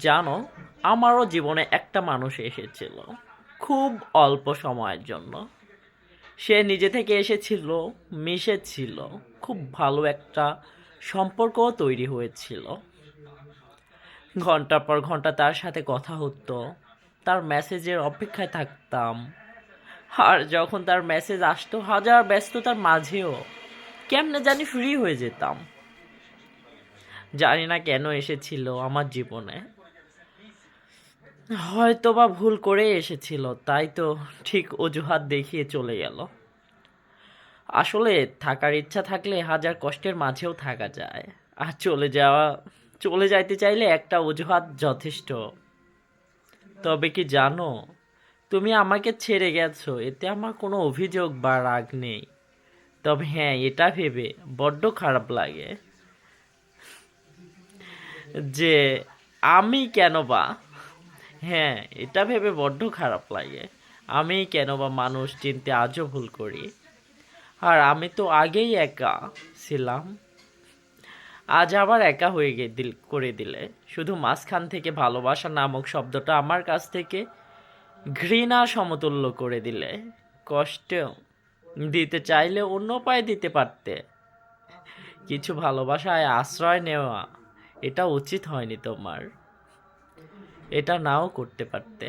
জানো, আমারও জীবনে একটা মানুষ এসেছিল, খুব অল্প সময়ের জন্য। সে নিজে থেকে এসেছিল, মিশেছিল, খুব ভালো একটা সম্পর্কও তৈরি হয়েছিল। ঘন্টার পর ঘন্টা তার সাথে কথা হতো, তার মেসেজের অপেক্ষায় থাকতাম। আর যখন তার মেসেজ আসতো, হাজার ব্যস্ততার মাঝেও কেমনে জানি ফ্রি হয়ে যেতাম। জানি না কেন এসেছিল আমার জীবনে, হয়তো বা ভুল করে এসেছিল, তাই তো ঠিক অজুহাত দেখিয়ে চলে গেল। আসলে থাকার ইচ্ছা থাকলে হাজার কষ্টের মাঝেও থাকা যায়, আর চলে যাইতে চাইলে একটা অজুহাত যথেষ্ট। তবে কি জানো, তুমি আমাকে ছেড়ে গেছো, এতে আমার কোনো অভিযোগ বা রাগ নেই। তবে হ্যাঁ, এটা ভেবে বড্ড খারাপ লাগে যে আমি কেন বা হ্যাঁ, এটা ভেবে বড্ড খারাপ লাগে আমি কেন বা মানুষ চিনতে আজও ভুল করি। আর আমি তো আগেই একা ছিলাম, আজ আবার একা করে দিলে। শুধু মাঝখান থেকে ভালোবাসা নামক শব্দটা আমার কাছ থেকে ঘৃণা সমতুল্য করে দিলে। কষ্ট দিতে চাইলে অন্য উপায়ে দিতে পারতে। কিছু ভালোবাসায় আশ্রয় নেওয়া, এটা উচিত হয়নি তোমার। এটা নাও করতে পারতে।